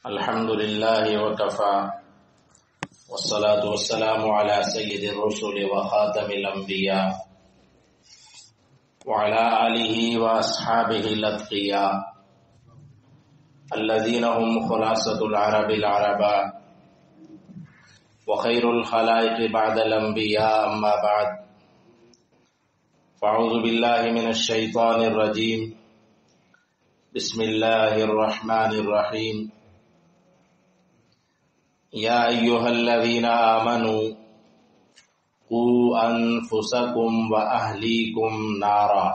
الحمد لله وكفى والصلاة والسلام على سيد الرسل وخاتم الأنبياء وعلى آله وأصحابه الأتقياء الذين هم خلاصة العرب العرباء وخير الخلائق بعد الأنبياء أما بعد فأعوذ بالله من الشيطان الرجيم بسم الله الرحمن الرحيم يا أيها الذين آمنوا قوا أنفسكم وأهليكم نارا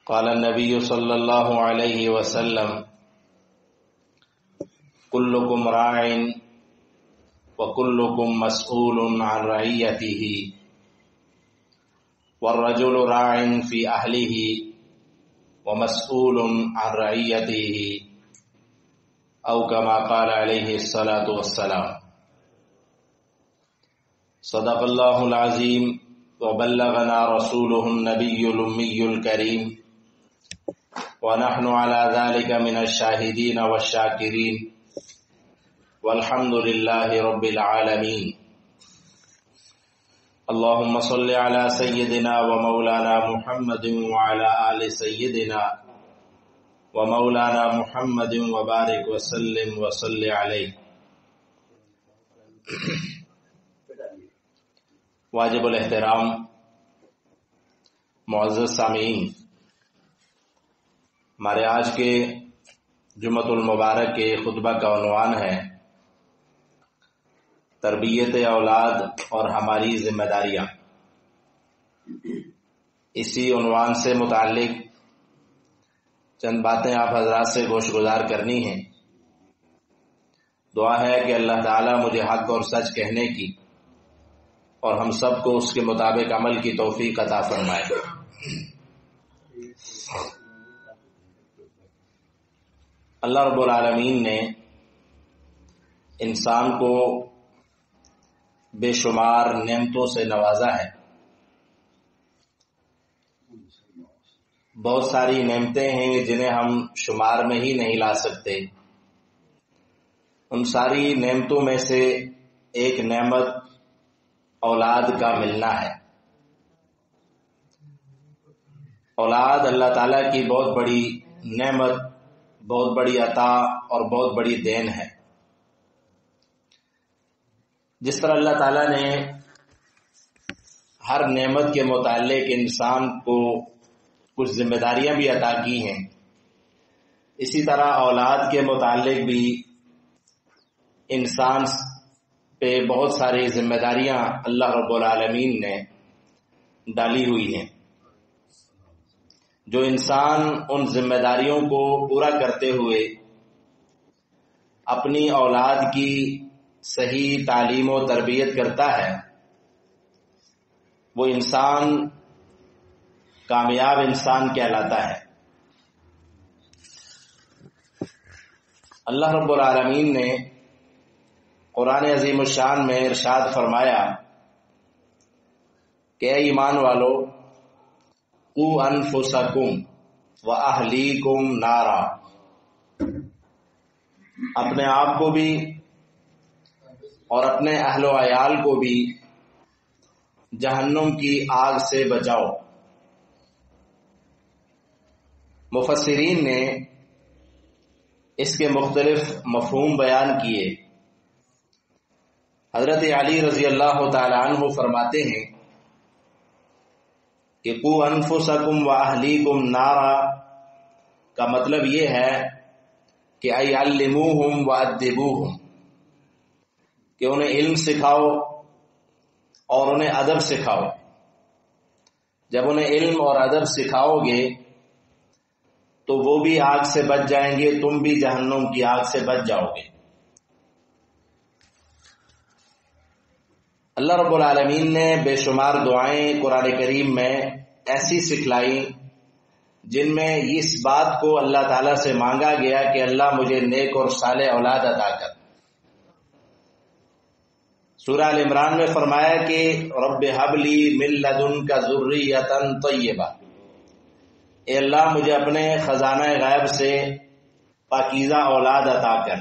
قال النبي صلى الله عليه وسلم كلكم راع وكلكم مسؤول عن رعيته والرجل راع في أهله ومسؤول عن رعيته او كما قال عليه الصلاة والسلام صدق الله العظيم وبلغنا رسوله النبي الأمي الكريم ونحن على ذلك من الشاهدين والشاكرين والحمد لله رب العالمين اللهم صل على سيدنا ومولانا محمد وعلى آل سيدنا ومولانا محمد وبارک وسلم وصلی علیہ۔ واجب الاحترام معزز سامعین، ہمارے آج کے جمعۃ المبارک کے خطبہ کا عنوان ہے تربیت اولاد اور ہماری ذمہ داریاں۔ اسی عنوان سے متعلق چند باتیں آپ حضرات سے گوش گزار کرنی ہیں۔ دعا ہے کہ اللہ تعالیٰ مجھے حق اور سچ کہنے کی اور ہم سب کو اس کے مطابق عمل کی توفیق عطا فرمائے۔ اللہ رب العالمین نے انسان کو بے شمار نعمتوں سے نوازا ہے۔ بہت ساری نعمتیں ہیں جنہیں ہم شمار میں ہی نہیں لا سکتے۔ ان ساری نعمتوں میں سے ایک نعمت اولاد کا ملنا ہے۔ اولاد اللہ تعالیٰ کی بہت بڑی نعمت، بہت بڑی عطا اور بہت بڑی دین ہے۔ جس طرح اللہ تعالیٰ نے ہر نعمت کے متعلق انسان کو کچھ ذمہ داریاں بھی عطا کی ہیں، اسی طرح اولاد کے متعلق بھی انسان پہ بہت ساری ذمہ داریاں اللہ رب العالمین نے ڈالی ہوئی ہیں۔ جو انسان ان ذمہ داریوں کو پورا کرتے ہوئے اپنی اولاد کی صحیح تعلیم و تربیت کرتا ہے، وہ انسان کامیاب انسان کہلاتا ہے۔ اللہ رب العالمین نے قرآن عظیم الشان میں ارشاد فرمایا کہ اے ایمان والو قوا انفسکم واہلیکم نارا، اپنے آپ کو بھی اور اپنے اہل و عیال کو بھی جہنم کی آگ سے بچاؤ۔ مفسرین نے اس کے مختلف مفہوم بیان کیے۔ حضرت علی رضی اللہ تعالی عنہ فرماتے ہیں کہ قوا انفسکم واہلیکم نارا کا مطلب یہ ہے کہ علموہم وادبوہم، کہ انہیں علم سکھاؤ اور انہیں ادب سکھاؤ۔ جب انہیں علم اور ادب سکھاؤ گے تو وہ بھی آگ سے بچ جائیں گے، تم بھی جہنم کی آگ سے بچ جاؤ گے۔ اللہ رب العالمین نے بے شمار دعائیں قرآن کریم میں ایسی سکھلائی جن میں اس بات کو اللہ تعالیٰ سے مانگا گیا کہ اللہ مجھے نیک اور صالح اولاد عطا کر۔ سورہ ال عمران میں فرمایا کہ رب ھب لی من لدنک ذریۃ طیبہ، اے اللہ مجھے اپنے خزانہ غیب سے پاکیزہ اولاد عطا کر.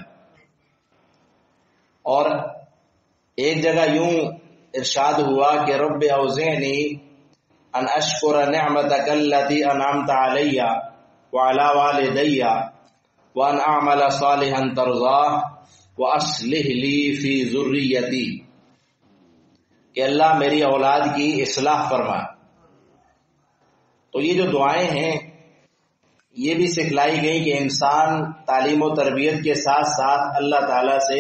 اور ایک جگہ یوں ارشاد ہوا کہ رب اوزعنی ان اشکر نعمتک التی انعمت علی وعلی والدی وان اعمل صالحا ترضاہ واصلح لی فی ذریتی، کہ اللہ میری اولاد کی اصلاح فرما. تو یہ جو دعائیں ہیں یہ بھی سکھلائی گئی کہ انسان تعلیم و تربیت کے ساتھ ساتھ اللہ تعالیٰ سے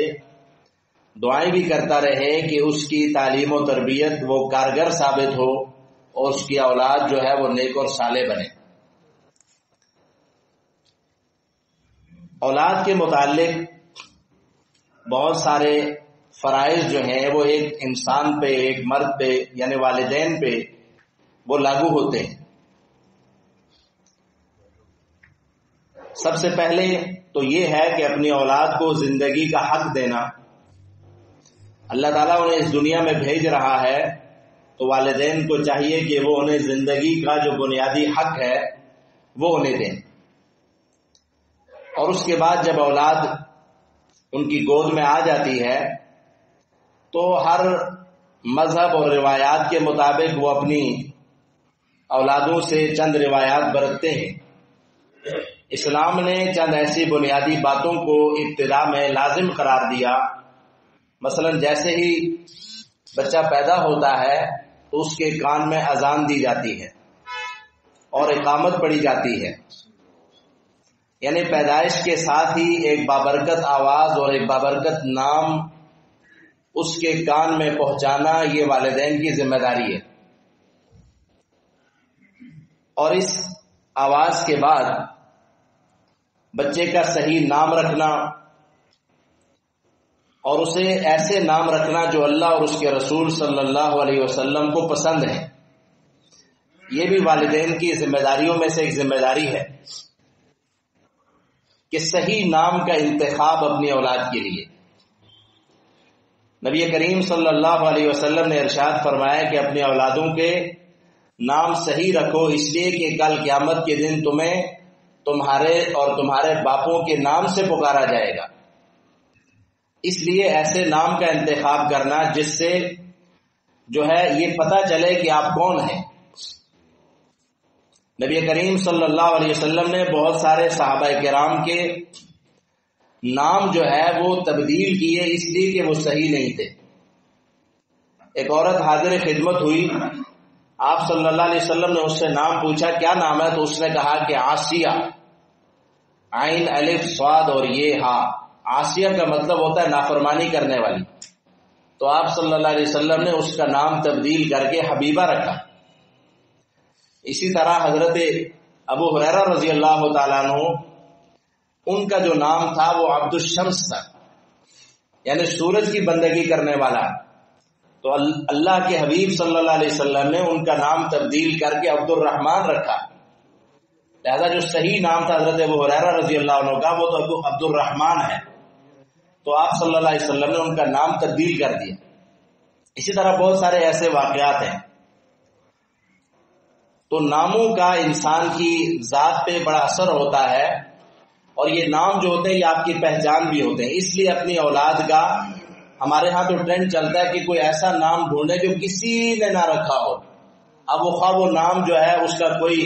دعائیں بھی کرتا رہے کہ اس کی تعلیم و تربیت وہ کارگر ثابت ہو اور اس کی اولاد جو ہے وہ نیک اور صالح بنے. اولاد کے متعلق بہت سارے فرائض جو ہیں وہ ایک انسان پہ، ایک مرد پہ یعنی والدین پہ وہ لاگو ہوتے ہیں. سب سے پہلے تو یہ ہے کہ اپنی اولاد کو زندگی کا حق دینا. اللہ تعالیٰ انہیں اس دنیا میں بھیج رہا ہے تو والدین کو چاہیے کہ وہ انہیں زندگی کا جو بنیادی حق ہے وہ انہیں دیں. اور اس کے بعد جب اولاد ان کی گود میں آ جاتی ہے تو ہر مذہب اور روایات کے مطابق وہ اپنی اولادوں سے چند روایات برتتے ہیں. اسلام نے چند ایسی بنیادی باتوں کو ابتدا میں لازم قرار دیا. مثلا جیسے ہی بچہ پیدا ہوتا ہے تو اس کے کان میں اذان دی جاتی ہے اور اقامت پڑھی جاتی ہے، یعنی پیدائش کے ساتھ ہی ایک بابرکت آواز اور ایک بابرکت نام اس کے کان میں پہنچانا یہ والدین کی ذمہ داری ہے. اور اس آواز کے بعد بچے کا صحیح نام رکھنا اور اسے ایسے نام رکھنا جو اللہ اور اس کے رسول صلی اللہ علیہ وسلم کو پسند ہے، یہ بھی والدین کی ذمہ داریوں میں سے ایک ذمہ داری ہے کہ صحیح نام کا انتخاب اپنی اولاد کے لیے. نبی کریم صلی اللہ علیہ وسلم نے ارشاد فرمایا کہ اپنی اولادوں کے نام صحیح رکھو، اس لیے کہ کل قیامت کے دن تمہیں تمہارے اور تمہارے باپوں کے نام سے پکارا جائے گا. اس لیے ایسے نام کا انتخاب کرنا جس سے جو ہے یہ پتہ چلے کہ آپ کون ہیں. نبی کریم صلی اللہ علیہ وسلم نے بہت سارے صحابہ کرام کے نام جو ہے وہ تبدیل کیے اس لیے کہ وہ صحیح نہیں تھے. ایک عورت حاضر خدمت ہوئی، آپ صلی اللہ علیہ وسلم نے اس سے نام پوچھا کیا نام ہے، تو اس نے کہا کہ عاصیہ، عین الف صاد اور یہ ہا. عاصیہ کا مطلب ہوتا ہے نافرمانی کرنے والی. تو آپ صلی اللہ علیہ وسلم نے اس کا نام تبدیل کر کے حبیبہ رکھا. اسی طرح حضرت ابو ہریرہ رضی اللہ تعالیٰ عنہ، ان کا جو نام تھا وہ عبد الشمس تھا، یعنی سورج کی بندگی کرنے والا. تو اللہ کے حبیب صلی اللہ علیہ وسلم نے ان کا نام تبدیل کر کے عبد الرحمن رکھا. لہذا جو صحیح نام تھا حضرت ابو ہریرہ رضی اللہ عنہ کا وہ تو عبد الرحمن ہے، تو آپ صلی اللہ علیہ وسلم نے ان کا نام تبدیل کر دیا. اسی طرح بہت سارے ایسے واقعات ہیں. تو ناموں کا انسان کی ذات پہ بڑا اثر ہوتا ہے اور یہ نام جو ہوتے ہیں یہ آپ کی پہچان بھی ہوتے ہیں. اس لیے اپنی اولاد کا ہمارے ہاں تو ٹرینڈ چلتا ہے کہ کوئی ایسا نام ڈھونڈے جو کسی نے نہ رکھا ہو. اب وہ خواہ وہ نام جو ہے اس کا کوئی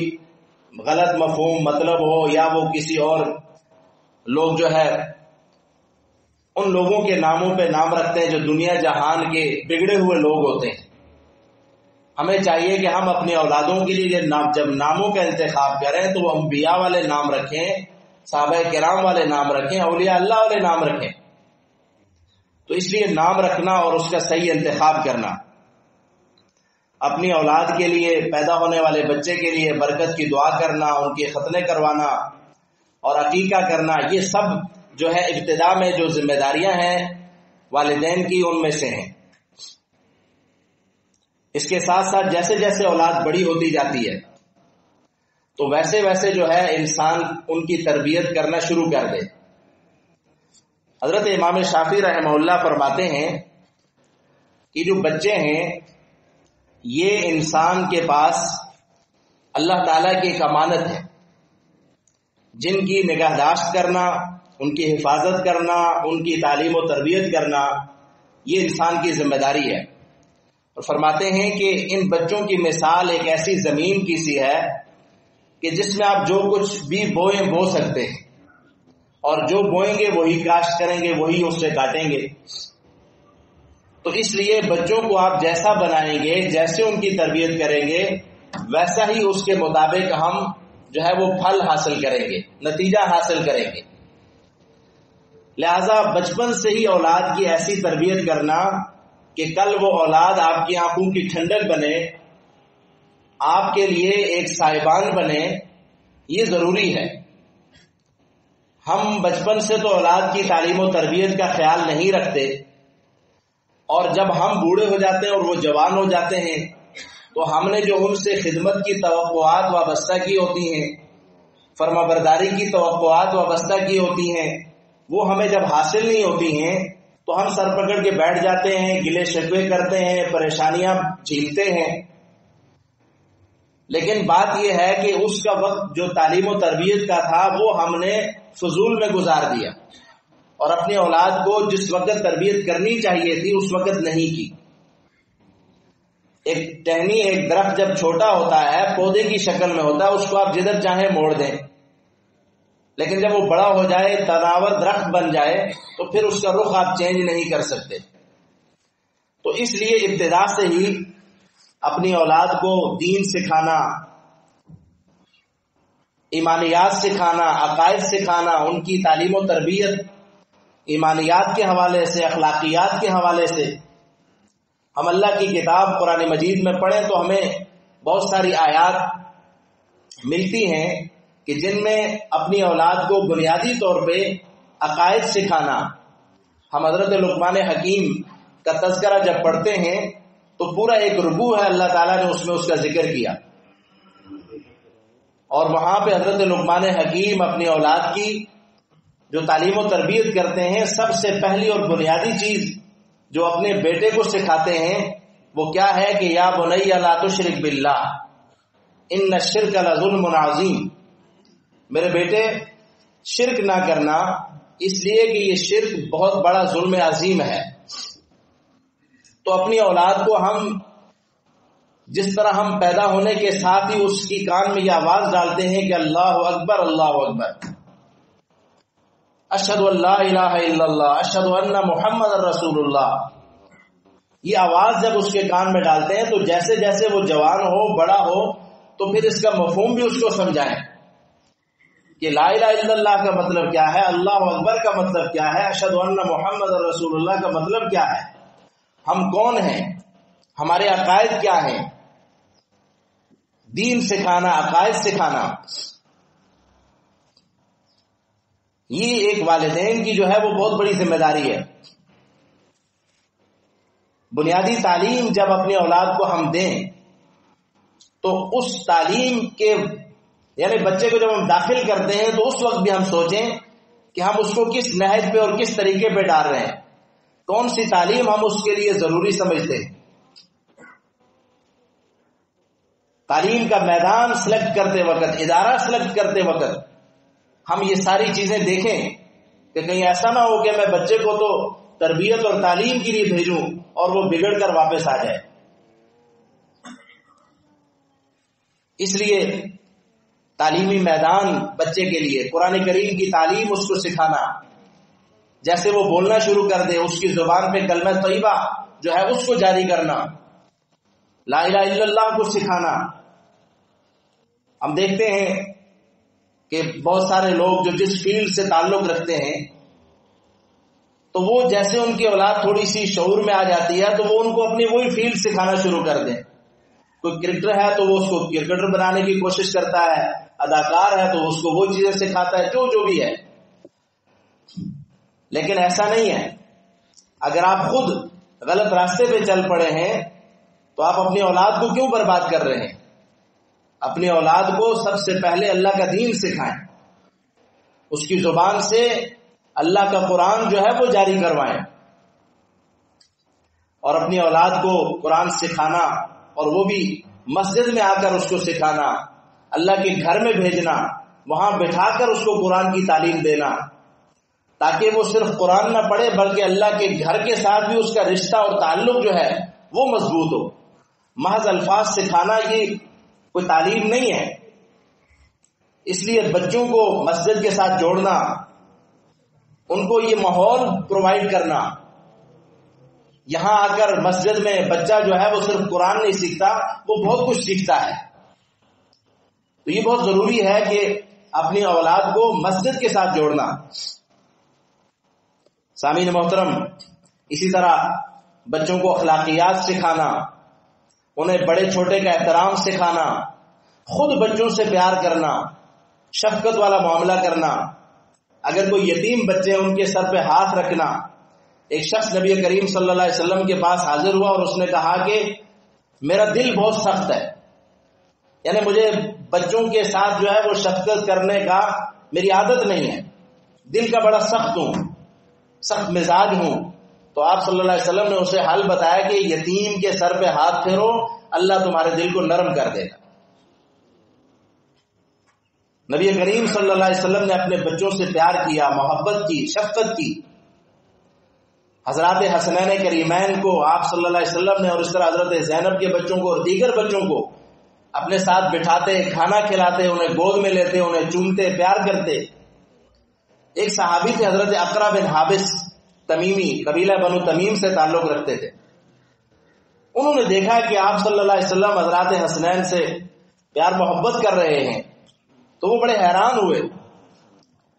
غلط مفہوم مطلب ہو یا وہ کسی اور لوگ جو ہے ان لوگوں کے ناموں پہ نام رکھتے ہیں جو دنیا جہان کے بگڑے ہوئے لوگ ہوتے ہیں. ہمیں چاہیے کہ ہم اپنی اولادوں کے لیے جب ناموں کا انتخاب کریں تو وہ انبیاء والے نام رکھیں، صحابہ کرام والے نام رکھیں، اولیاء اللہ والے نام رکھیں. تو اس لیے نام رکھنا اور اس کا صحیح انتخاب کرنا، اپنی اولاد کے لیے، پیدا ہونے والے بچے کے لیے برکت کی دعا کرنا، ان کے ختنے کروانا اور عقیقہ کرنا، یہ سب جو ہے ابتدا میں جو ذمہ داریاں ہیں والدین کی ان میں سے ہیں. اس کے ساتھ ساتھ جیسے جیسے اولاد بڑی ہوتی جاتی ہے تو ویسے ویسے جو ہے انسان ان کی تربیت کرنا شروع کر دے. حضرت امام شافعی رحمہ اللہ فرماتے ہیں کہ جو بچے ہیں یہ انسان کے پاس اللہ تعالیٰ کی ایک امانت ہے. جن کی نگہداشت کرنا، ان کی حفاظت کرنا، ان کی تعلیم و تربیت کرنا، یہ انسان کی ذمہ داری ہے۔ اور فرماتے ہیں کہ ان بچوں کی مثال ایک ایسی زمین کی سی ہے کہ جس میں آپ جو کچھ بھی بوئیں بو سکتے ہیں، اور جو بوئیں گے وہی کاشت کریں گے، وہی اس سے کاٹیں گے۔ تو اس لیے بچوں کو آپ جیسا بنائیں گے، جیسے ان کی تربیت کریں گے، ویسا ہی اس کے مطابق ہم جو ہے وہ پھل حاصل کریں گے، نتیجہ حاصل کریں گے۔ لہذا بچپن سے ہی اولاد کی ایسی تربیت کرنا کہ کل وہ اولاد آپ کی آنکھوں کی ٹھنڈک بنے، آپ کے لیے ایک سائبان بنے، یہ ضروری ہے۔ ہم بچپن سے تو اولاد کی تعلیم و تربیت کا خیال نہیں رکھتے، اور جب ہم بوڑھے ہو جاتے ہیں اور وہ جوان ہو جاتے ہیں تو ہم نے جو ان سے خدمت کی توقعات وابستہ کی ہوتی ہیں، فرما برداری کی توقعات وابستہ کی ہوتی ہیں، وہ ہمیں جب حاصل نہیں ہوتی ہیں تو ہم سر پکڑ کے بیٹھ جاتے ہیں، گلے شکوے کرتے ہیں، پریشانیاں جھیلتے ہیں۔ لیکن بات یہ ہے کہ اس کا وقت جو تعلیم و تربیت کا تھا وہ ہم نے فضول میں گزار دیا، اور اپنی اولاد کو جس وقت تربیت کرنی چاہیے تھی اس وقت نہیں کی۔ ایک ٹہنی، ایک درخت جب چھوٹا ہوتا ہے، پودے کی شکل میں ہوتا ہے، اس کو آپ جدھر چاہیں موڑ دیں، لیکن جب وہ بڑا ہو جائے، تناور درخت بن جائے، تو پھر اس کا رخ آپ چینج نہیں کر سکتے۔ تو اس لیے ابتدا سے ہی اپنی اولاد کو دین سکھانا، ایمانیات سکھانا، عقائد سکھانا، ان کی تعلیم و تربیت ایمانیات کے حوالے سے، اخلاقیات کے حوالے سے۔ ہم اللہ کی کتاب قرآن مجید میں پڑھیں تو ہمیں بہت ساری آیات ملتی ہیں کہ جن میں اپنی اولاد کو بنیادی طور پہ عقائد سکھانا۔ ہم حضرت لقمان حکیم کا تذکرہ جب پڑھتے ہیں تو پورا ایک رکوع ہے، اللہ تعالیٰ نے اس میں اس کا ذکر کیا، اور وہاں پہ حضرت لقمان حکیم اپنی اولاد کی جو تعلیم و تربیت کرتے ہیں، سب سے پہلی اور بنیادی چیز جو اپنے بیٹے کو سکھاتے ہیں وہ کیا ہے کہ یا بنی لا تشرک باللہ ان الشرک لظلم عظیم، میرے بیٹے شرک نہ کرنا، اس لیے کہ یہ شرک بہت بڑا ظلم عظیم ہے۔ تو اپنی اولاد کو ہم جس طرح ہم پیدا ہونے کے ساتھ ہی اس کی کان میں یہ آواز ڈالتے ہیں کہ اللہ اکبر، اللہ اکبر، اشہد ان لا الہ الا اللہ، اشہد ان محمد رسول اللہ، یہ آواز جب اس کے کان میں ڈالتے ہیں تو جیسے جیسے وہ جوان ہو، بڑا ہو، تو پھر اس کا مفہوم بھی اس کو سمجھائیں کہ لا الہ الا اللہ کا مطلب کیا ہے، اللہ اکبر کا مطلب کیا ہے، اشہد ان محمد رسول اللہ کا مطلب کیا ہے، ہم کون ہیں، ہمارے عقائد کیا ہیں۔ دین سکھانا، عقائد سکھانا، یہ ایک والدین کی جو ہے وہ بہت بڑی ذمہ داری ہے۔ بنیادی تعلیم جب اپنی اولاد کو ہم دیں تو اس تعلیم کے یعنی بچے کو جب ہم داخل کرتے ہیں تو اس وقت بھی ہم سوچیں کہ ہم اس کو کس نہج پہ اور کس طریقے پہ ڈال رہے ہیں، کون سی تعلیم ہم اس کے لیے ضروری سمجھتے ہیں۔ تعلیم کا میدان سلیکٹ کرتے وقت، ادارہ سلیکٹ کرتے وقت ہم یہ ساری چیزیں دیکھیں کہ کہیں ایسا نہ ہو کہ میں بچے کو تو تربیت اور تعلیم کے لیے بھیجوں اور وہ بگڑ کر واپس آ جائے۔ اس لیے تعلیمی میدان بچے کے لیے قرآن کریم کی تعلیم اس کو سکھانا، جیسے وہ بولنا شروع کر دے اس کی زبان پہ کلمہ طیبہ جو ہے اس کو جاری کرنا، لا الہ الا اللہ کو سکھانا۔ ہم دیکھتے ہیں کہ بہت سارے لوگ جو جس فیلڈ سے تعلق رکھتے ہیں تو وہ جیسے ان کی اولاد تھوڑی سی شعور میں آ جاتی ہے تو وہ ان کو اپنی وہی فیلڈ سکھانا شروع کر دیں۔ کوئی کرکٹر ہے تو وہ اس کو کرکٹر بنانے کی کوشش کرتا ہے، اداکار ہے تو اس کو وہ چیزیں سکھاتا ہے جو بھی ہے۔ لیکن ایسا نہیں ہے، اگر آپ خود غلط راستے پہ چل پڑے ہیں تو آپ اپنی اولاد کو کیوں برباد کر رہے ہیں؟ اپنی اولاد کو سب سے پہلے اللہ کا دین سکھائیں، اس کی زبان سے اللہ کا قرآن جو ہے وہ جاری کروائیں، اور اپنی اولاد کو قرآن سکھانا، اور وہ بھی مسجد میں آ کر اس کو سکھانا، اللہ کے گھر میں بھیجنا، وہاں بٹھا کر اس کو قرآن کی تعلیم دینا، تاکہ وہ صرف قرآن نہ پڑھے بلکہ اللہ کے گھر کے ساتھ بھی اس کا رشتہ اور تعلق جو ہے وہ مضبوط ہو۔ محض الفاظ سکھانا یہ کوئی تعلیم نہیں ہے۔ اس لیے بچوں کو مسجد کے ساتھ جوڑنا، ان کو یہ ماحول پرووائڈ کرنا، یہاں آ کر مسجد میں بچہ جو ہے وہ صرف قرآن نہیں سیکھتا، وہ بہت کچھ سیکھتا ہے۔ تو یہ بہت ضروری ہے کہ اپنی اولاد کو مسجد کے ساتھ جوڑنا۔ سامعین محترم، اسی طرح بچوں کو اخلاقیات سکھانا، انہیں بڑے چھوٹے کا احترام سکھانا، خود بچوں سے پیار کرنا، شفقت والا معاملہ کرنا، اگر کوئی یتیم بچے ان کے سر پہ ہاتھ رکھنا۔ ایک شخص نبی کریم صلی اللہ علیہ وسلم کے پاس حاضر ہوا اور اس نے کہا کہ میرا دل بہت سخت ہے، یعنی مجھے بچوں کے ساتھ جو ہے وہ شفقت کرنے کا میری عادت نہیں ہے، دل کا بڑا سخت ہوں، سخت مزاج ہوں۔ تو آپ صلی اللہ علیہ وسلم نے اسے حل بتایا کہ یتیم کے سر پہ ہاتھ پھیرو، اللہ تمہارے دل کو نرم کر دے گا۔ نبی کریم صلی اللہ علیہ وسلم نے اپنے بچوں سے پیار کیا، محبت کی، شفقت کی۔ حضرات حسنین کریمین کو آپ صلی اللہ علیہ وسلم نے اور اس طرح حضرت زینب کے بچوں کو اور دیگر بچوں کو اپنے ساتھ بٹھاتے، کھانا کھلاتے، انہیں گود میں لیتے، انہیں چومتے، پیار کرتے۔ ایک صحابی تھے حضرت اقرا بن حابس تمیمی، قبیلہ بنو تمیم سے تعلق رکھتے تھے۔ انہوں نے دیکھا کہ آپ صلی اللہ علیہ وسلم حضرات حسنین سے پیار محبت کر رہے ہیں، تو وہ بڑے حیران ہوئے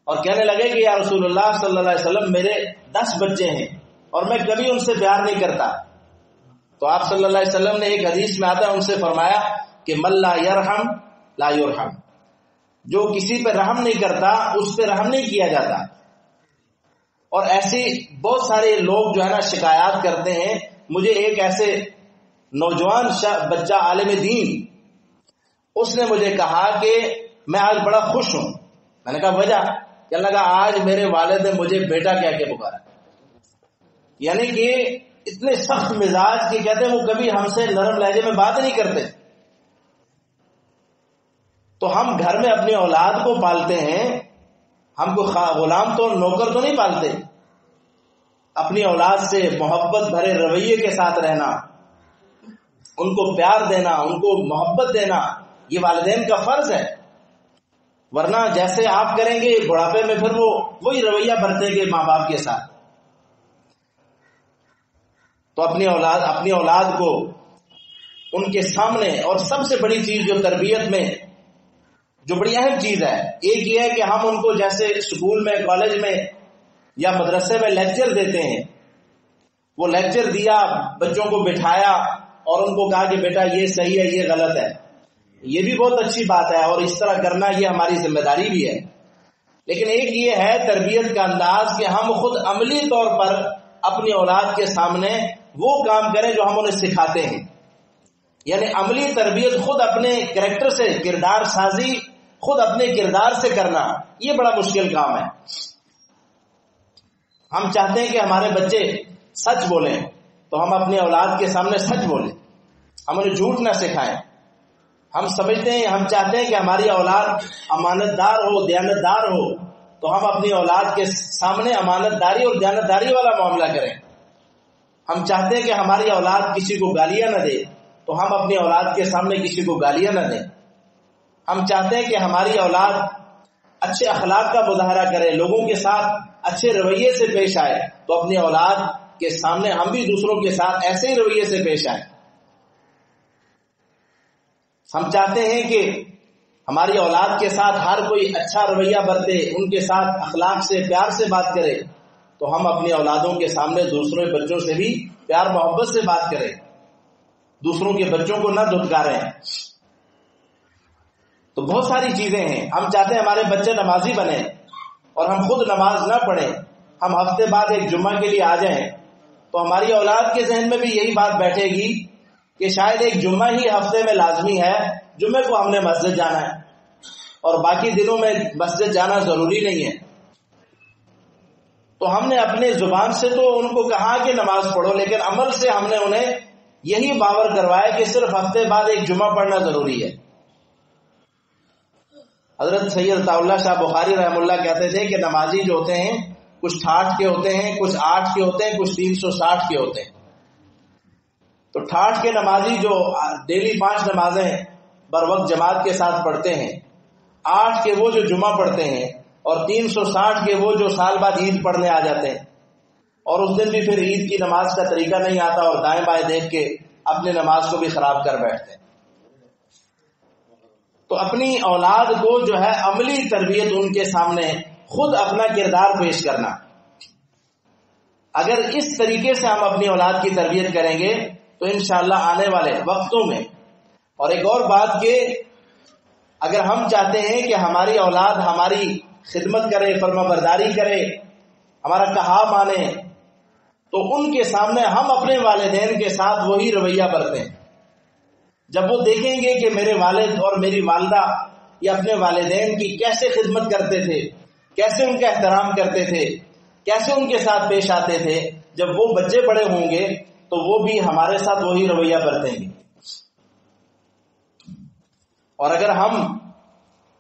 اور کہنے لگے کہ یا رسول اللہ صلی اللہ علیہ وسلم، میرے 10 بچے ہیں اور میں کبھی ان سے پیار نہیں کرتا۔ تو آپ صلی اللہ علیہ وسلم نے ایک حدیث میں آتا ہے ان سے فرمایا کہ من لا یرحم لا یرحم، جو کسی پہ رحم نہیں کرتا اس پہ رحم نہیں کیا جاتا۔ اور ایسے بہت سارے لوگ جو ہے نا شکایات کرتے ہیں۔ مجھے ایک ایسے نوجوان بچہ عالم دین، اس نے مجھے کہا کہ میں آج بڑا خوش ہوں۔ میں نے کہا وجہ؟ کہنے لگا آج میرے والد نے مجھے بیٹا کہہ کے پکارا۔ یعنی کہ اتنے سخت مزاج کے کہتے ہیں وہ کبھی ہم سے نرم لہجے میں بات نہیں کرتے۔ تو ہم گھر میں اپنی اولاد کو پالتے ہیں، ہم کو غلام تو نوکر تو نہیں پالتے۔ اپنی اولاد سے محبت بھرے رویے کے ساتھ رہنا، ان کو پیار دینا، ان کو محبت دینا، یہ والدین کا فرض ہے۔ ورنہ جیسے آپ کریں گے بڑھاپے میں پھر وہ وہی رویہ برتیں گے ماں باپ کے ساتھ۔ تو اپنی اولاد کو ان کے سامنے، اور سب سے بڑی چیز جو تربیت میں جو بڑی اہم چیز ہے، ایک یہ ہے کہ ہم ان کو جیسے اسکول میں، کالج میں یا مدرسے میں لیکچر دیتے ہیں، وہ لیکچر دیا، بچوں کو بٹھایا اور ان کو کہا کہ بیٹا یہ صحیح ہے، یہ غلط ہے، یہ بھی بہت اچھی بات ہے اور اس طرح کرنا یہ ہماری ذمہ داری بھی ہے۔ لیکن ایک یہ ہے تربیت کا انداز کہ ہم خود عملی طور پر اپنی اولاد کے سامنے وہ کام کریں جو ہم انہیں سکھاتے ہیں، یعنی عملی تربیت خود اپنے کریکٹر سے، کردار سازی خود اپنے کردار سے کرنا، یہ بڑا مشکل کام ہے۔ ہم چاہتے ہیں کہ ہمارے بچے سچ بولیں، تو ہم اپنی اولاد کے سامنے سچ بولیں، ہم انہیں جھوٹ نہ سکھائیں۔ ہم سمجھتے ہیں، ہم چاہتے ہیں کہ ہماری اولاد امانت دار ہو، دیانت دار ہو، تو ہم اپنی اولاد کے سامنے امانت داری اور دیانت داری والا معاملہ کریں۔ ہم چاہتے ہیں کہ ہماری اولاد کسی کو گالیاں نہ دے، تو ہم اپنی اولاد کے سامنے کسی کو گالیاں نہ دیں۔ ہم چاہتے ہیں کہ ہماری اولاد اچھے اخلاق کا مظاہرہ کرے، لوگوں کے ساتھ اچھے رویے سے پیش آئے، تو اپنی اولاد کے سامنے ہم بھی دوسروں کے ساتھ ایسے ہی رویے سے پیش آئیں۔ ہم چاہتے ہیں کہ ہماری اولاد کے ساتھ ہر کوئی اچھا رویہ برتے، ان کے ساتھ اخلاق سے، پیار سے بات کرے، تو ہم اپنی اولادوں کے سامنے دوسروں بچوں سے بھی پیار محبت سے بات کریں، دوسروں کے بچوں کو نہ دھتکاریں۔ تو بہت ساری چیزیں ہیں۔ ہم چاہتے ہیں ہمارے بچے نمازی بنے اور ہم خود نماز نہ پڑھیں، ہم ہفتے بعد ایک جمعہ کے لیے آ جائیں، تو ہماری اولاد کے ذہن میں بھی یہی بات بیٹھے گی کہ شاید ایک جمعہ ہی ہفتے میں لازمی ہے، جمعے کو ہم نے مسجد جانا ہے اور باقی دنوں میں مسجد جانا ضروری نہیں ہے۔ تو ہم نے اپنے زبان سے تو ان کو کہا کہ نماز پڑھو، لیکن عمل سے ہم نے انہیں یہی باور کروایا کہ صرف ہفتے بعد ایک جمعہ پڑھنا ضروری ہے۔ حضرت سید عطا اللہ شاہ بخاری رحم اللہ کہتے تھے کہ نمازی جو ہوتے ہیں کچھ 68 کے ہوتے ہیں، کچھ 8 کے ہوتے ہیں، کچھ 360 کے ہوتے ہیں۔ تو 68 کے نمازی جو ڈیلی 5 نمازیں بر وقت جماعت کے ساتھ پڑھتے ہیں، 8 کے وہ جو جمعہ پڑھتے ہیں، اور 360 کے وہ جو سال بعد عید پڑھنے آ جاتے ہیں، اور اس دن بھی پھر عید کی نماز کا طریقہ نہیں آتا اور دائیں بائیں دیکھ کے اپنے نماز کو بھی خراب کر بیٹھتے ہیں۔ تو اپنی اولاد کو جو ہے عملی تربیت ان کے سامنے خود اپنا کردار پیش کرنا، اگر اس طریقے سے ہم اپنی اولاد کی تربیت کریں گے تو انشاءاللہ آنے والے وقتوں میں، اور ایک اور بات کہ اگر ہم چاہتے ہیں کہ ہماری اولاد ہماری خدمت کرے، فرما برداری کرے، ہمارا کہا مانے، تو ان کے سامنے ہم اپنے والدین کے ساتھ وہی رویہ برتیں۔ جب وہ دیکھیں گے کہ میرے والد اور میری والدہ یہ اپنے والدین کی کیسے خدمت کرتے تھے، کیسے ان کا احترام کرتے تھے، کیسے ان کے ساتھ پیش آتے تھے، جب وہ بچے بڑے ہوں گے تو وہ بھی ہمارے ساتھ وہی رویہ برتیں گے۔ اور اگر ہم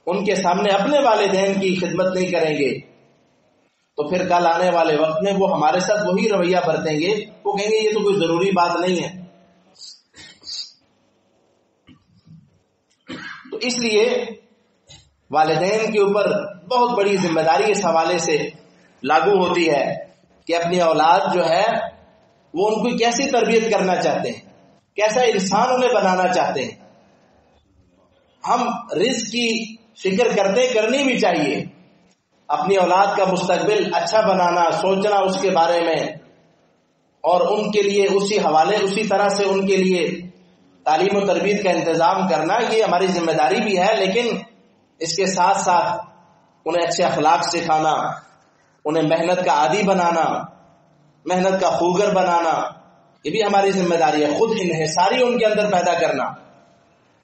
ان کے سامنے اپنے والدین کی خدمت نہیں کریں گے تو پھر کل آنے والے وقت میں وہ ہمارے ساتھ وہی رویہ برتیں گے، وہ کہیں گے یہ تو کوئی ضروری بات نہیں ہے۔ تو اس لیے والدین کے اوپر بہت بڑی ذمہ داری اس حوالے سے لاگو ہوتی ہے کہ اپنی اولاد جو ہے وہ ان کو کیسی تربیت کرنا چاہتے ہیں، کیسا انسان انہیں بنانا چاہتے ہیں۔ ہم رزق کی فکر کرنی بھی چاہیے، اپنی اولاد کا مستقبل اچھا بنانا، سوچنا اس کے بارے میں، اور ان کے لیے اسی طرح سے ان کے لیے تعلیم و تربیت کا انتظام کرنا، یہ ہماری ذمہ داری بھی ہے، لیکن اس کے ساتھ ساتھ انہیں اچھے اخلاق سکھانا، انہیں محنت کا عادی بنانا، محنت کا خوگر بنانا، یہ بھی ہماری ذمہ داری ہے۔ خود انحصاری ان کے اندر پیدا کرنا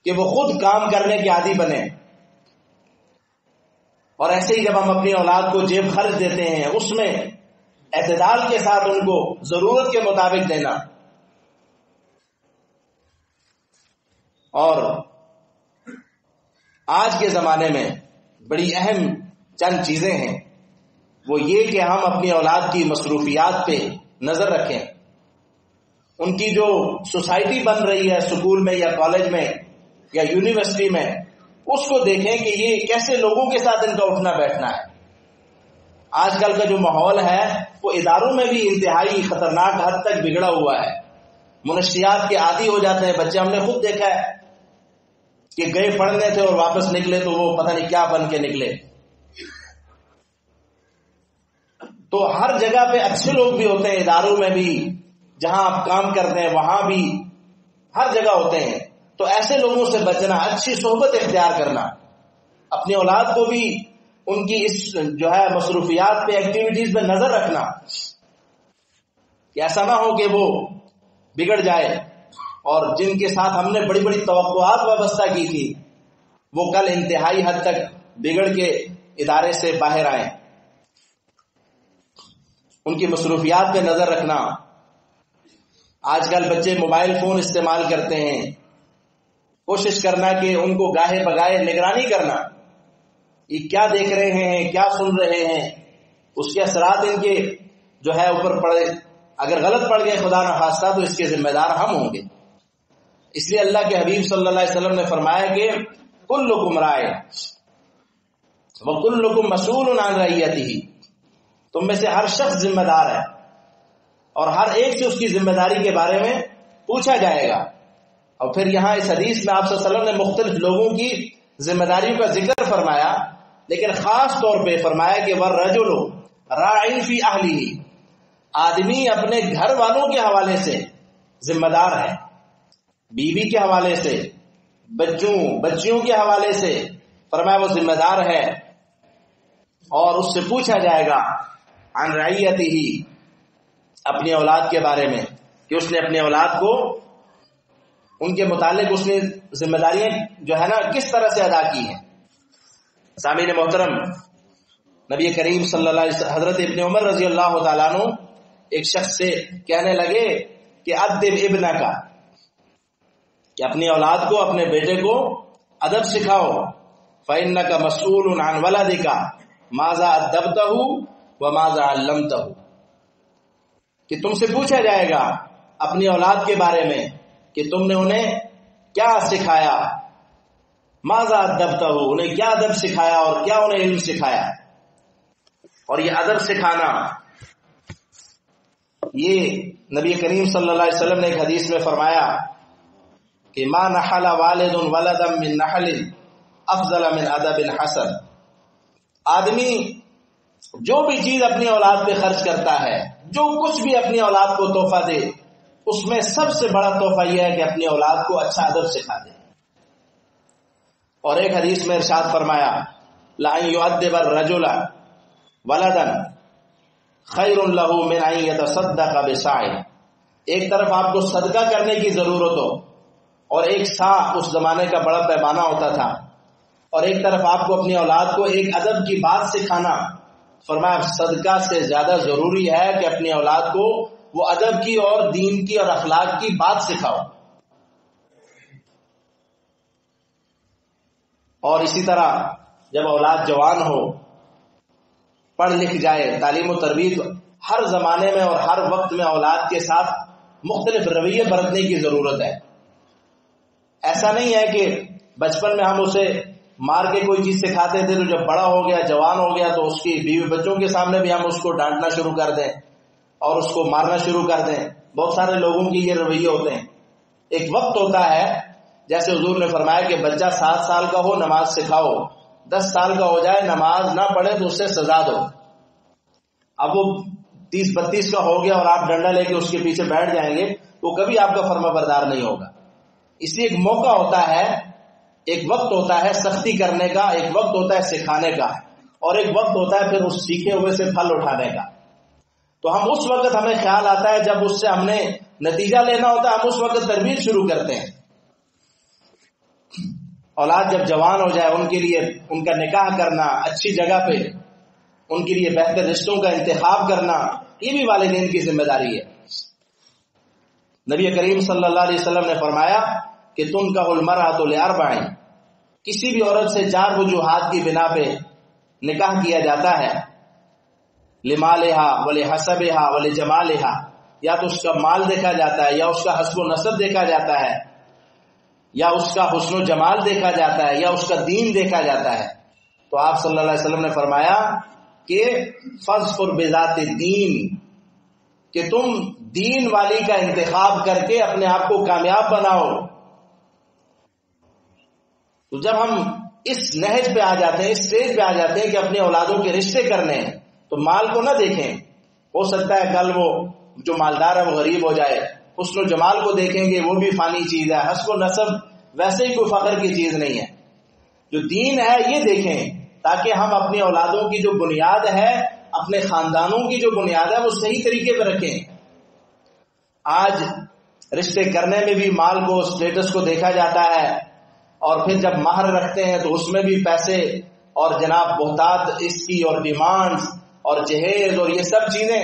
کہ وہ خود کام کرنے کے عادی بنے۔ اور ایسے ہی جب ہم اپنی اولاد کو جیب خرچ دیتے ہیں اس میں اعتدال کے ساتھ ان کو ضرورت کے مطابق دینا۔ اور آج کے زمانے میں بڑی اہم چند چیزیں ہیں، وہ یہ کہ ہم اپنی اولاد کی مصروفیات پہ نظر رکھیں، ان کی جو سوسائٹی بن رہی ہے اسکول میں یا کالج میں یا یونیورسٹی میں، اس کو دیکھیں کہ یہ کیسے لوگوں کے ساتھ ان کا اٹھنا بیٹھنا ہے۔ آج کل کا جو ماحول ہے وہ اداروں میں بھی انتہائی خطرناک حد تک بگڑا ہوا ہے، منشیات کے عادی ہو جاتے ہیں بچے۔ ہم نے خود دیکھا ہے کہ گئے پڑھنے تھے اور واپس نکلے تو وہ پتہ نہیں کیا بن کے نکلے۔ تو ہر جگہ پہ اچھے لوگ بھی ہوتے ہیں، اداروں میں بھی، جہاں آپ کام کرتے ہیں وہاں بھی، ہر جگہ ہوتے ہیں۔ تو ایسے لوگوں سے بچنا، اچھی صحبت اختیار کرنا، اپنی اولاد کو بھی ان کی اس جو ہے مصروفیات پہ، ایکٹیویٹیز پہ نظر رکھنا کہ ایسا نہ ہو کہ وہ بگڑ جائے، اور جن کے ساتھ ہم نے بڑی بڑی توقعات وابستہ کی تھی وہ کل انتہائی حد تک بگڑ کے ادارے سے باہر آئیں۔ ان کی مصروفیات پہ نظر رکھنا۔ آج کل بچے موبائل فون استعمال کرتے ہیں، کوشش کرنا کہ ان کو گاہے بگاہے نگرانی کرنا، یہ کیا دیکھ رہے ہیں، کیا سن رہے ہیں، اس کے اثرات ان کے جو ہے اوپر پڑے، اگر غلط پڑ گئے خدا نخواستہ تو اس کے ذمہ دار ہم ہوں گے۔ اس لیے اللہ کے حبیب صلی اللہ علیہ وسلم نے فرمایا کہ کلکم راع وکلکم مسئول عن رعیتہ، تم میں سے ہر شخص ذمہ دار ہے اور ہر ایک سے اس کی ذمہ داری کے بارے میں پوچھا جائے گا۔ اور پھر یہاں اس حدیث میں آپ صلی اللہ علیہ وسلم نے مختلف لوگوں کی ذمہ داریوں کا ذکر فرمایا، لیکن خاص طور پہ فرمایا کہ والرجل راع فی اہلہ، آدمی اپنے گھر والوں کے حوالے سے ذمہ دار ہے، بیوی کے حوالے سے، بچیوں کے حوالے سے، فرمایا وہ ذمہ دار ہے اور اس سے پوچھا جائے گا عن رعیتہ، اپنی اولاد کے بارے میں، کہ اس نے اپنی اولاد کو ان کے متعلق اس نے ذمہ داریاں جو ہے نا کس طرح سے ادا کی ہیں۔ سامعین محترم، نبی کریم صلی اللہ علیہ وسلم، حضرت ابن عمر رضی اللہ تعالیٰ عنہ ایک شخص سے کہنے لگے کہ ادب ابنک، کہ اپنی اولاد کو، اپنے بیٹے کو ادب سکھاؤ۔ فإنك مسئول عن ولدك ماذا أدبته وماذا علمته، کہ تم سے پوچھا جائے گا اپنی اولاد کے بارے میں کہ تم نے انہیں کیا سکھایا، ماذا ادبتہ، انہیں کیا ادب سکھایا اور کیا انہیں علم سکھایا۔ اور یہ ادب سکھانا، یہ نبی کریم صلی اللہ علیہ وسلم نے ایک حدیث میں فرمایا کہ ما نحل والد ولدا من نحل افضل من ادب حسن، آدمی جو بھی چیز اپنی اولاد پہ خرچ کرتا ہے، جو کچھ بھی اپنی اولاد کو تحفہ دے، اس میں سب سے بڑا تحفہ یہ ہے کہ اپنی اولاد کو اچھا ادب سکھا دے۔ اور ایک حدیث میں ارشاد فرمایا لَأَن يُؤَدِّبَ الرَّجُلَ وَلَدًا خَيْرٌ لَهُ مِنْ أَن يَتَصَدَّقَ بِصَاعٍ، ایک طرف آپ کو صدقہ کرنے کی ضرورت ہو، اور ایک سا اس زمانے کا بڑا پیمانہ ہوتا تھا، اور ایک طرف آپ کو اپنی اولاد کو ایک ادب کی بات سکھانا، فرمایا صدقہ سے زیادہ ضروری ہے کہ اپنی اولاد کو وہ ادب کی اور دین کی اور اخلاق کی بات سکھاؤ۔ اور اسی طرح جب اولاد جوان ہو، پڑھ لکھ جائے، تعلیم و تربیت ہر زمانے میں اور ہر وقت میں اولاد کے ساتھ مختلف رویے برتنے کی ضرورت ہے۔ ایسا نہیں ہے کہ بچپن میں ہم اسے مار کے کوئی چیز سکھاتے تھے تو جب بڑا ہو گیا، جوان ہو گیا، تو اس کی بیوی بچوں کے سامنے بھی ہم اس کو ڈانٹنا شروع کر دیں اور اس کو مارنا شروع کر دیں۔ بہت سارے لوگوں کے یہ رویے ہوتے ہیں۔ ایک وقت ہوتا ہے، جیسے حضور نے فرمایا کہ بچہ 7 سال کا ہو نماز سکھاؤ، 10 سال کا ہو جائے نماز نہ پڑھے تو اس سے سزا دو۔ اب وہ 30-32 کا ہو گیا اور آپ ڈنڈا لے کے اس کے پیچھے بیٹھ جائیں گے، وہ کبھی آپ کا فرما بردار نہیں ہوگا۔ اس لیے ایک موقع ہوتا ہے، ایک وقت ہوتا ہے سختی کرنے کا، ایک وقت ہوتا ہے سکھانے کا، اور ایک وقت ہوتا ہے پھر اس سیکھے ہوئے سے پھل اٹھانے کا۔ تو ہم اس وقت ہمیں خیال آتا ہے جب اس سے ہم نے نتیجہ لینا ہوتا ہے، ہم اس وقت تربیت شروع کرتے ہیں۔ اولاد جب جوان ہو جائے، ان کے لیے ان کا نکاح کرنا، اچھی جگہ پہ ان کے لیے بہتر رشتوں کا انتخاب کرنا، یہ بھی والدین کی ذمہ داری ہے۔ نبی کریم صلی اللہ علیہ وسلم نے فرمایا کہ تنکح المرأۃ لأربع، کسی بھی عورت سے 4 وجوہات کی بنا پہ نکاح کیا جاتا ہے، لمالہا ولحسبہا ولجمالہا، یا تو اس کا مال دیکھا جاتا ہے، یا اس کا حسب و نسب دیکھا جاتا ہے، یا اس کا حسن و جمال دیکھا جاتا ہے، یا اس کا دین دیکھا جاتا ہے۔ تو آپ صلی اللہ علیہ وسلم نے فرمایا کہ فاظفر بذات الدین، کہ تم دین والی کا انتخاب کر کے اپنے آپ کو کامیاب بناؤ۔ تو جب ہم اس نہج پہ آ جاتے ہیں، اس اسٹیج پہ آ جاتے ہیں کہ اپنے اولادوں کے رشتے کرنے ہیں، تو مال کو نہ دیکھیں، ہو سکتا ہے کل وہ جو مالدار ہے وہ غریب ہو جائے، حسن و جمال کو دیکھیں گے، وہ بھی فانی چیز ہے، حسب و نسب ویسے ہی کوئی فخر کی چیز نہیں ہے۔ جو دین ہے یہ دیکھیں، تاکہ ہم اپنی اولادوں کی جو بنیاد ہے، اپنے خاندانوں کی جو بنیاد ہے، وہ صحیح طریقے پہ رکھیں۔ آج رشتے کرنے میں بھی مال کو، اسٹیٹس کو دیکھا جاتا ہے، اور پھر جب مہر رکھتے ہیں تو اس میں بھی پیسے اور جناب بہتات اس کی اور ڈیمانڈز اور جہیز اور یہ سب چیزیں،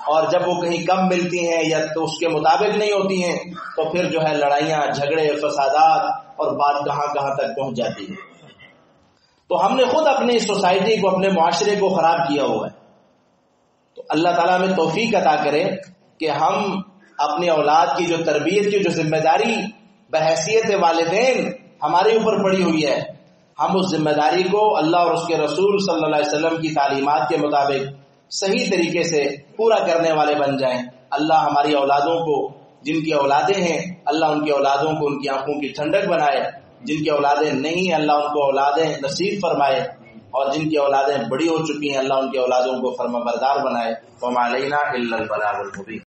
اور جب وہ کہیں کم ملتی ہیں یا تو اس کے مطابق نہیں ہوتی ہیں تو پھر جو ہے لڑائیاں، جھگڑے، فسادات اور بات کہاں کہاں تک پہنچ جاتی ہے۔ تو ہم نے خود اپنی سوسائٹی کو، اپنے معاشرے کو خراب کیا ہوا ہے۔ تو اللہ تعالیٰ ہمیں توفیق عطا کرے کہ ہم اپنی اولاد کی جو تربیت کی جو ذمہ داری بحیثیت والدین ہمارے اوپر پڑی ہوئی ہے، ہم اس ذمہ داری کو اللہ اور اس کے رسول صلی اللہ علیہ وسلم کی تعلیمات کے مطابق صحیح طریقے سے پورا کرنے والے بن جائیں۔ اللہ ہماری اولادوں کو، جن کی اولادیں ہیں، اللہ ان کی اولادوں کو ان کی آنکھوں کی ٹھنڈک بنائے، جن کی اولادیں نہیں ہیں اللہ ان کو اولادیں نصیب فرمائے، اور جن کی اولادیں بڑی ہو چکی ہیں اللہ ان کی اولادوں کو فرما بردار بنائے۔ وما علینا الا البلاغ المبین۔